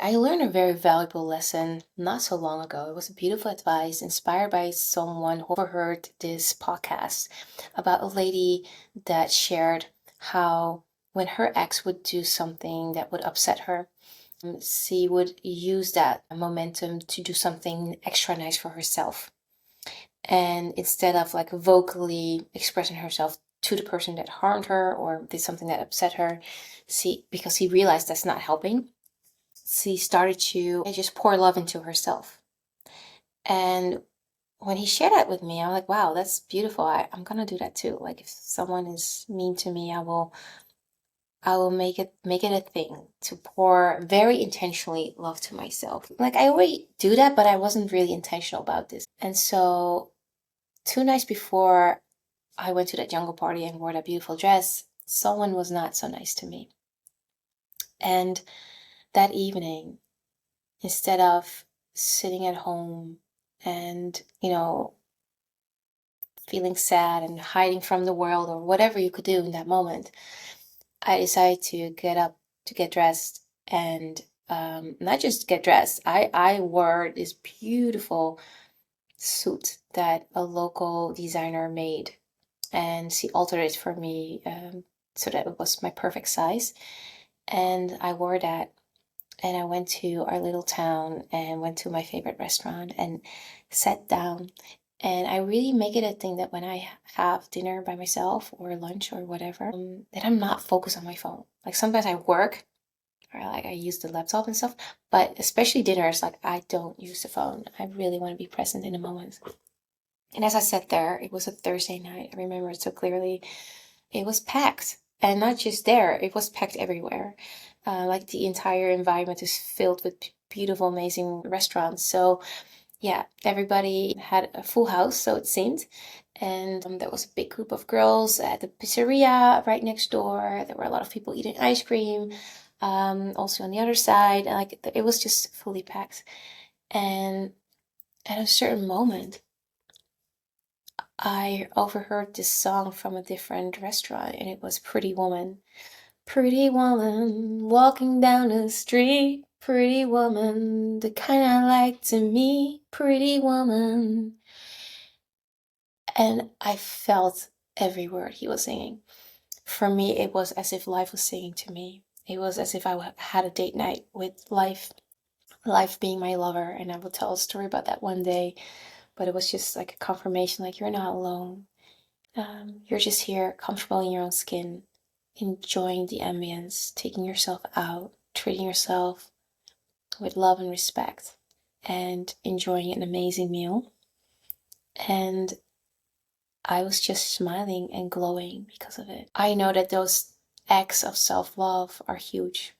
I learned a very valuable lesson not so long ago. It was a beautiful advice inspired by someone who overheard this podcast about a lady that shared how when her ex would do something that would upset her, she would use that momentum to do something extra nice for herself. And instead of like vocally expressing herself to the person that harmed her or did something that upset her, because he realized that's not helping, she started to just pour love into herself. And when he shared that with me, I'm like, wow, that's beautiful. I'm gonna do that too. Like if someone is mean to me, I will make it a thing to pour very intentionally love to myself. Like I already do that, but I wasn't really intentional about this. And so 2 nights before I went to that jungle party and wore that beautiful dress, someone was not so nice to me. And that evening, instead of sitting at home and, feeling sad and hiding from the world or whatever you could do in that moment, I decided to get up, to get dressed, and not just get dressed. I wore this beautiful suit that a local designer made, and she altered it for me so that it was my perfect size. And I wore that, and I went to our little town and went to my favorite restaurant and sat down. And I really make it a thing that when I have dinner by myself or lunch or whatever, that I'm not focused on my phone. Like sometimes I work or like I use the laptop and stuff, but especially dinners, like I don't use the phone. I really want to be present in the moment. And as I sat there, it was a Thursday night. I remember it so clearly. It was packed. And not just there, it was packed everywhere. Like the entire environment is filled with beautiful, amazing restaurants. So, yeah, everybody had a full house, so it seemed. And there was a big group of girls at the pizzeria right next door. There were a lot of people eating ice cream. Also on the other side, like it was just fully packed. And at a certain moment, I overheard this song from a different restaurant, and it was Pretty Woman. Pretty woman walking down the street. Pretty woman, the kind I like to meet. Pretty woman. And I felt every word he was singing. For me, it was as if life was singing to me. It was as if I had a date night with life, life being my lover. And I will tell a story about that one day. But it was just like a confirmation, like you're not alone. You're just here, comfortable in your own skin, enjoying the ambience, taking yourself out, treating yourself with love and respect, and enjoying an amazing meal. And I was just smiling and glowing because of it. I know that those acts of self-love are huge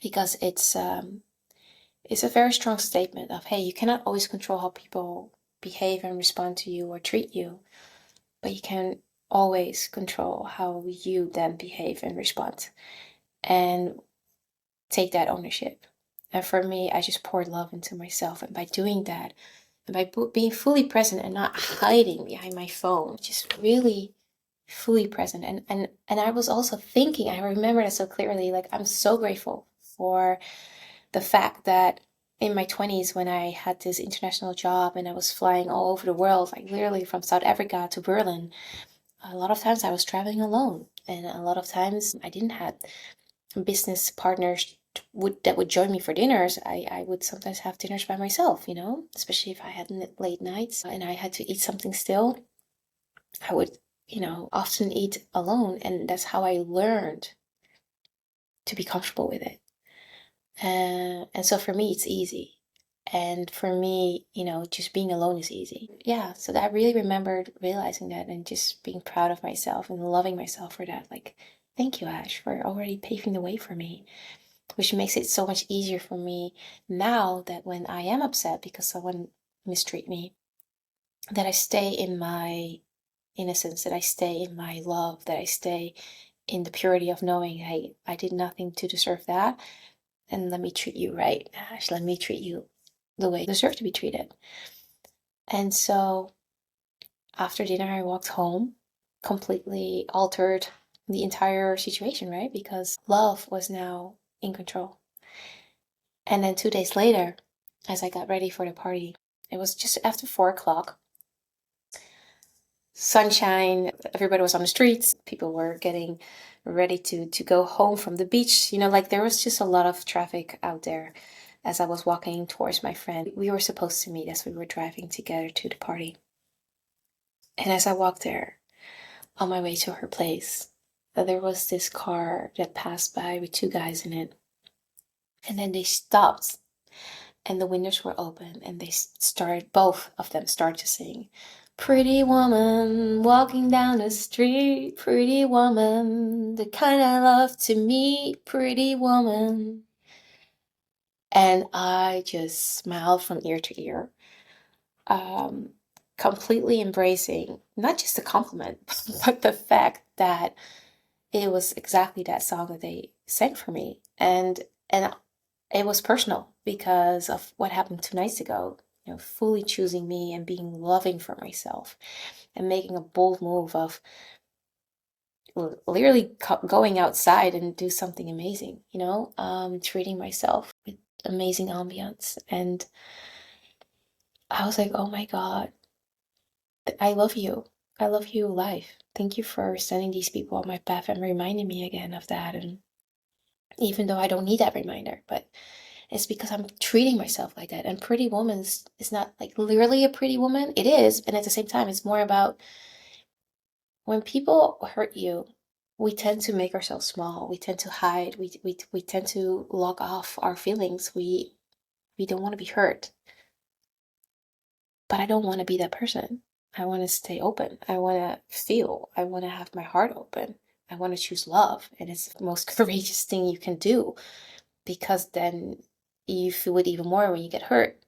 because it's a very strong statement of, hey, you cannot always control how people behave and respond to you or treat you, but you can always control how you then behave and respond and take that ownership. And for me, I just poured love into myself. And by doing that, and by being fully present and not hiding behind my phone, just really fully present. And I was also thinking, I remember that so clearly, like I'm so grateful for the fact that in my 20s when I had this international job and I was flying all over the world, like literally from South Africa to Berlin, a lot of times I was traveling alone, and a lot of times I didn't have business partners that would join me for dinners. I would sometimes have dinners by myself, especially if I had late nights and I had to eat something still. I would, often eat alone, and that's how I learned to be comfortable with it. And so for me, it's easy. And for me, just being alone is easy. Yeah, so I really remembered realizing that and just being proud of myself and loving myself for that. Like, thank you, Ash, for already paving the way for me, which makes it so much easier for me now that when I am upset because someone mistreat me, that I stay in my innocence, that I stay in my love, that I stay in the purity of knowing, hey, I did nothing to deserve that. And let me treat you right, Ash. Let me treat you the way you deserve to be treated. And so after dinner, I walked home, completely altered the entire situation, right? Because love was now in control. And then 2 days later, as I got ready for the party, it was just after 4 o'clock. Sunshine, everybody was on the streets, people were getting ready to go home from the beach. Like there was just a lot of traffic out there as I was walking towards my friend. We were supposed to meet as we were driving together to the party. And as I walked there on my way to her place, there was this car that passed by with two guys in it. And then they stopped and the windows were open and both of them started to sing, "Pretty woman walking down the street, pretty woman, the kind I love to meet, pretty woman." And I just smiled from ear to ear, completely embracing not just the compliment, but the fact that it was exactly that song that they sang for me. And it was personal because of what happened 2 nights ago, fully choosing me and being loving for myself and making a bold move of literally going outside and do something amazing, treating myself with amazing ambience. And I was like, oh my God, I love you. I love you, life. Thank you for sending these people on my path and reminding me again of that. And even though I don't need that reminder, but it's because I'm treating myself like that. And Pretty Woman is not like literally a pretty woman. It is, and at the same time, it's more about when people hurt you, we tend to make ourselves small. We tend to hide. We tend to log off our feelings. We don't want to be hurt. But I don't want to be that person. I want to stay open. I want to feel. I want to have my heart open. I want to choose love. And it's the most courageous thing you can do, because then you feel it even more when you get hurt.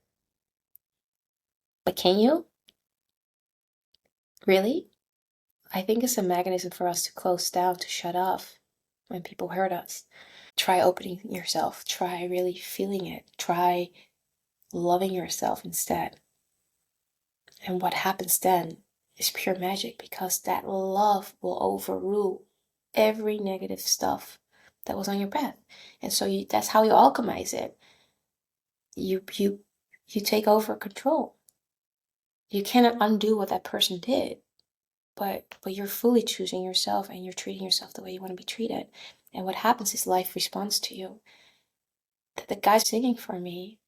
But can you? Really? I think it's a mechanism for us to close down, to shut off when people hurt us. Try opening yourself. Try really feeling it. Try loving yourself instead. And what happens then is pure magic, because that love will overrule every negative stuff that was on your path. And so that's how you alchemize it. You take over control. You cannot undo what that person did, but you're fully choosing yourself and you're treating yourself the way you want to be treated. And what happens is life responds to you. The guy singing for me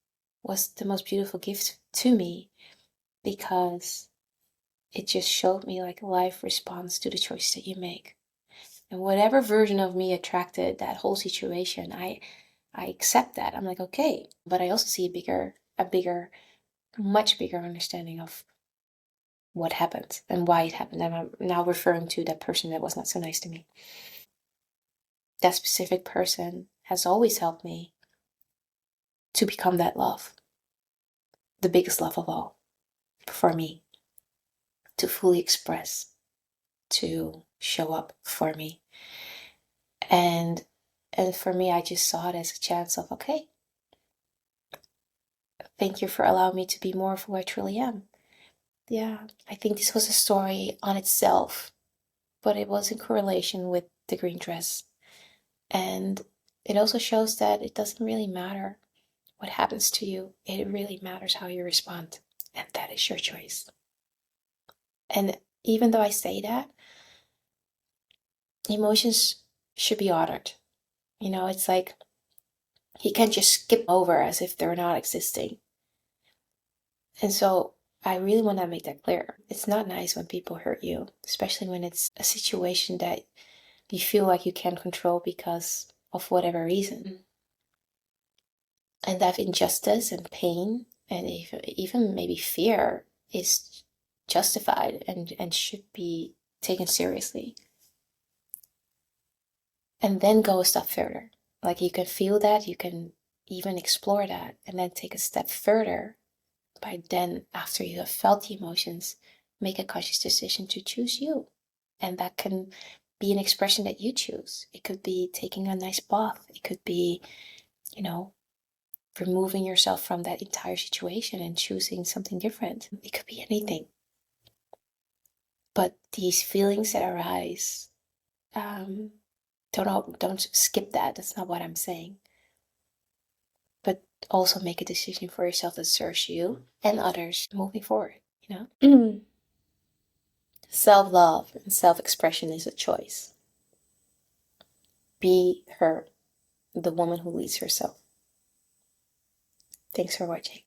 was the most beautiful gift to me, because it just showed me like life responds to the choice that you make. And whatever version of me attracted that whole situation, I accept that. I'm like, okay. But I also see a bigger, much bigger understanding of what happened and why it happened. And I'm now referring to that person that was not so nice to me. That specific person has always helped me to become that love, the biggest love of all for me, to fully express, to show up for me. And for me, I just saw it as a chance of, okay, thank you for allowing me to be more of who I truly am. Yeah, I think this was a story on itself, but it was in correlation with the green dress. And it also shows that it doesn't really matter what happens to you. It really matters how you respond. And that is your choice. And even though I say that, emotions should be honored. It's like you can't just skip over as if they're not existing. And so I really want to make that clear. It's not nice when people hurt you, especially when it's a situation that you feel like you can't control because of whatever reason. And that injustice and pain and even maybe fear is justified and should be taken seriously. And then go a step further. Like you can feel that, you can even explore that, and then take a step further by then, after you have felt the emotions, make a conscious decision to choose you. And that can be an expression that you choose. It could be taking a nice bath. It could be, removing yourself from that entire situation and choosing something different. It could be anything. But these feelings that arise, don't skip that. That's not what I'm saying. But also make a decision for yourself that serves you and others moving forward, you know? Self-love and self-expression is a choice. Be her, the woman who leads herself. Thanks for watching.